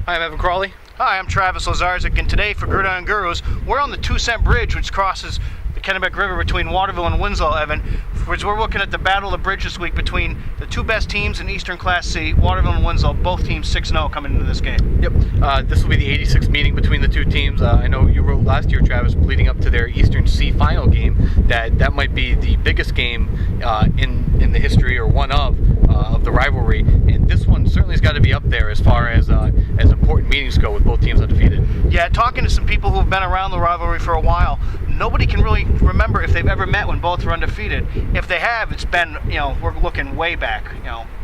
Hi, I'm Evan Crawley. Hi, I'm Travis Lazarczyk, and today for Gridiron Gurus, we're on the 2-cent bridge which crosses the Kennebec River between Waterville and Winslow, Evan. Which we're looking at the battle of the bridge this week between the two best teams in Eastern Class C, Waterville and Winslow, both teams 6-0 coming into this game. Yep, this will be the 86th meeting between the two teams. I know you wrote last year, Travis, leading up to their Eastern C final game, that might be the biggest game in the history, or one of the rivalry. And this one certainly has got to be up there as far as important meetings go, with both teams undefeated. Yeah, talking to some people who've been around the rivalry for a while, nobody can really remember if they've ever met when both were undefeated. If they have, it's been, we're looking way back,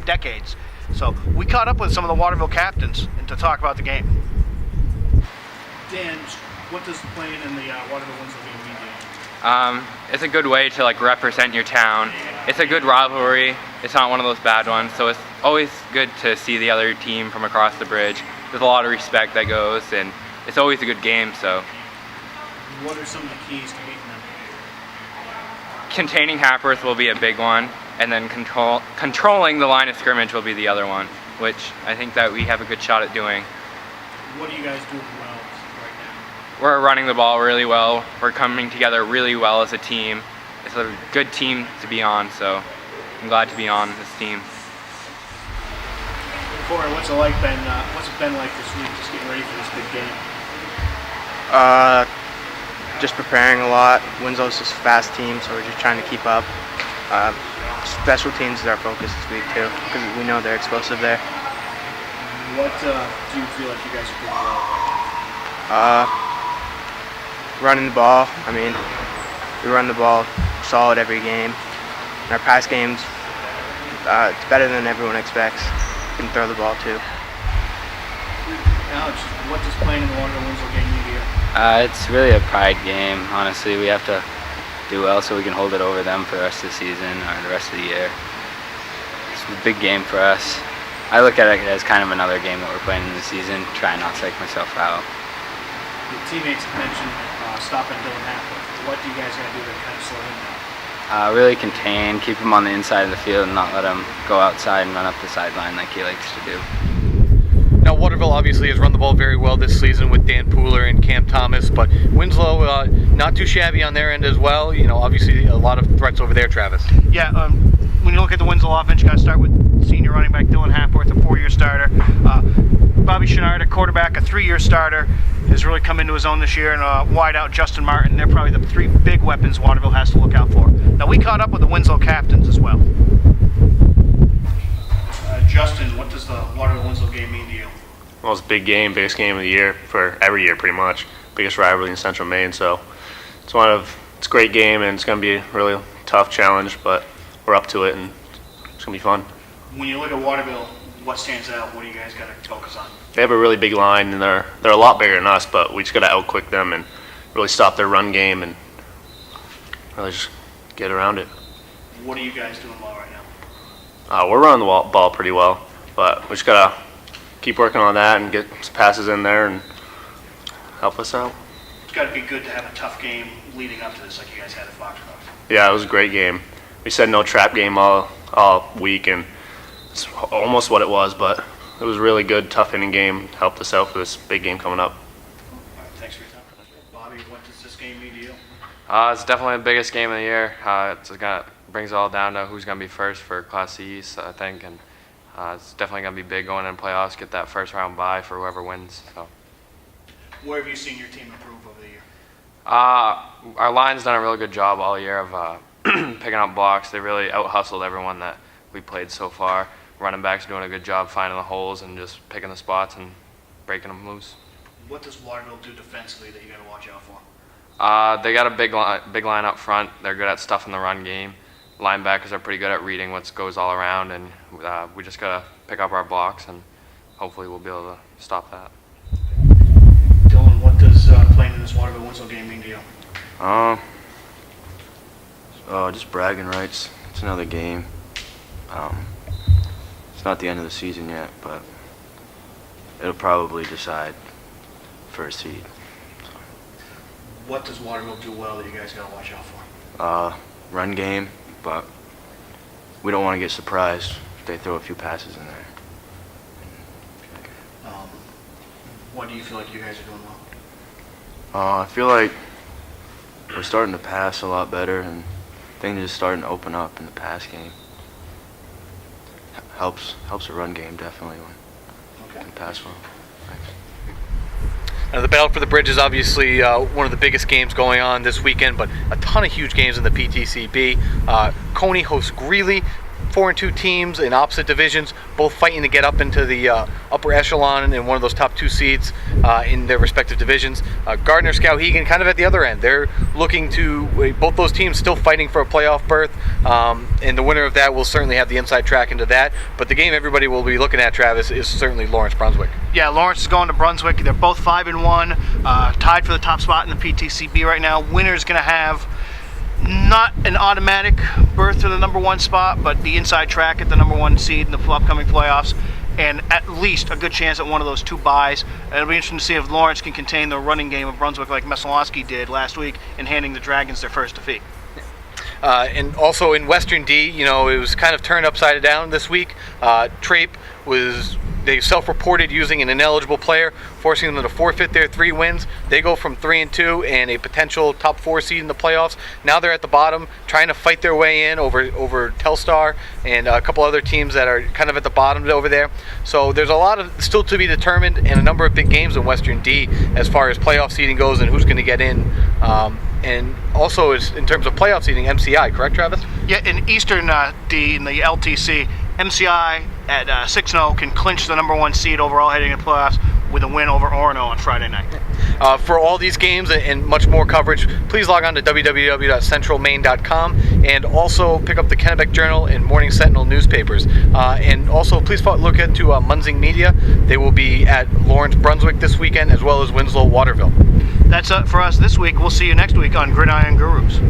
decades. So we caught up with some of the Waterville captains to talk about the game. Dan, what does playing in the Waterville-Winslow game mean to you? It's a good way to represent your town. It's a good rivalry. It's not one of those bad ones, so it's always good to see the other team from across the bridge. There's a lot of respect that goes, and it's always a good game. So, what are some of the keys to beating them? Containing Happers will be a big one, and then controlling the line of scrimmage will be the other one, which I think that we have a good shot at doing. What are you guys doing well right now? We're running the ball really well. We're coming together really well as a team. It's a good team to be on, so I'm glad to be on this team. Corey, what's it been like this week, just getting ready for this big game? Just preparing a lot. Winslow's just a fast team, so we're just trying to keep up. Special teams is our focus this week too, because we know they're explosive there. What do you feel like you guys are doing well? Running the ball. I mean, we run the ball solid every game. In our pass games, it's better than everyone expects. We can throw the ball too. Alex, what does playing in the Waterville-Winslow game mean to you? It's really a pride game. Honestly, we have to do well so we can hold it over them for the rest of the season or the rest of the year. It's a big game for us. I look at it as kind of another game that we're playing in the season, trying not to take myself out. Your teammates mentioned stopping Dylan Hackworth. What do you guys got to do to kind of slow him down? Really contain, keep him on the inside of the field and not let him go outside and run up the sideline like he likes to do. Now, Waterville obviously has run the ball very well this season with Dan Pooler and Cam Thomas, but Winslow not too shabby on their end as well. Obviously a lot of threats over there, Travis. Yeah, when you look at the Winslow offense, you got to start with senior running back Dylan Hackworth, a 4-year starter. Bobby Chenard, a quarterback, a 3-year starter, has really come into his own this year, and wideout Justin Martin. They're probably the 3 big weapons Waterville has to look out for. Now, we caught up with the Winslow captains as well. Justin, what does the Waterville-Winslow game mean to you? Well, it's a big game, biggest game of the year for every year pretty much. Biggest rivalry in Central Maine, so it's a great game, and it's going to be a really tough challenge, but we're up to it, and it's going to be fun. When you look at Waterville, what stands out? What do you guys got to focus on? They have a really big line, and they're a lot bigger than us, but we just got to outquick them and really stop their run game and really just get around it. What are you guys doing well right now? We're running the ball pretty well, but we just got to keep working on that and get some passes in there and help us out. It's got to be good to have a tough game leading up to this like you guys had at Foxcroft. Yeah, it was a great game. We said no trap game all week, and it's almost what it was, but it was a really good, tough inning game. Helped us out for this big game coming up. All right, thanks for your time. Bobby, what does this game mean to you? It's definitely the biggest game of the year. Brings it all down to who's going to be first for Class C East, I think, and it's definitely going to be big going in playoffs, get that first round bye for whoever wins. So, where have you seen your team improve over the year? Our line's done a really good job all year of picking up blocks. They really out-hustled everyone that we played so far. Running backs doing a good job finding the holes and just picking the spots and breaking them loose. What does Waterville do defensively that you got to watch out for? They got a big line up front. They're good at stuff in the run game. Linebackers are pretty good at reading what goes all around, and we just got to pick up our blocks, and hopefully we'll be able to stop that. Dylan, what does playing in this Waterville-Winslow game mean to you? Just bragging rights. It's another game. It's not the end of the season yet, but it'll probably decide first seed. What does Waterville do well that you guys got to watch out for? Run game, but we don't want to get surprised if they throw a few passes in there. What do you feel like you guys are doing well? I feel like we're starting to pass a lot better, and things are just starting to open up in the pass game. Helps the run game definitely when we can pass well. Thanks. Now, the battle for the bridge is obviously one of the biggest games going on this weekend, but a ton of huge games in the PTCB. Coney hosts Greeley, 4-2 teams in opposite divisions, both fighting to get up into the upper echelon and one of those top 2 seeds in their respective divisions. Gardner-Skowhegan kind of at the other end. They're looking to, both those teams still fighting for a playoff berth, and the winner of that will certainly have the inside track into that. But the game everybody will be looking at, Travis, is certainly Lawrence-Brunswick. Yeah, Lawrence is going to Brunswick. They're both 5-1, tied for the top spot in the PTCB right now. Winner's going to have not an automatic berth to the number 1 spot, but the inside track at the number 1 seed in the upcoming playoffs, and at least a good chance at one of those 2 byes. It'll be interesting to see if Lawrence can contain the running game of Brunswick like Mesolonsky did last week in handing the Dragons their first defeat. And also in Western D, it was kind of turned upside down this week. Trape they self-reported using an ineligible player, forcing them to forfeit their 3 wins. They go from 3-2 and a potential top 4 seed in the playoffs. Now they're at the bottom, trying to fight their way in over Telstar and a couple other teams that are kind of at the bottom over there. So there's a lot of still to be determined, and a number of big games in Western D as far as playoff seeding goes and who's going to get in. And also in terms of playoff seeding, MCI, correct, Travis? Yeah, in Eastern D, in the LTC, MCI at 6-0 can clinch the number 1 seed overall heading into playoffs with a win over Orono on Friday night. For all these games and much more coverage, please log on to www.centralmaine.com and also pick up the Kennebec Journal and Morning Sentinel newspapers. And also please look into Munzing Media. They will be at Lawrence-Brunswick this weekend as well as Winslow-Waterville. That's it for us this week. We'll see you next week on Gridiron Gurus.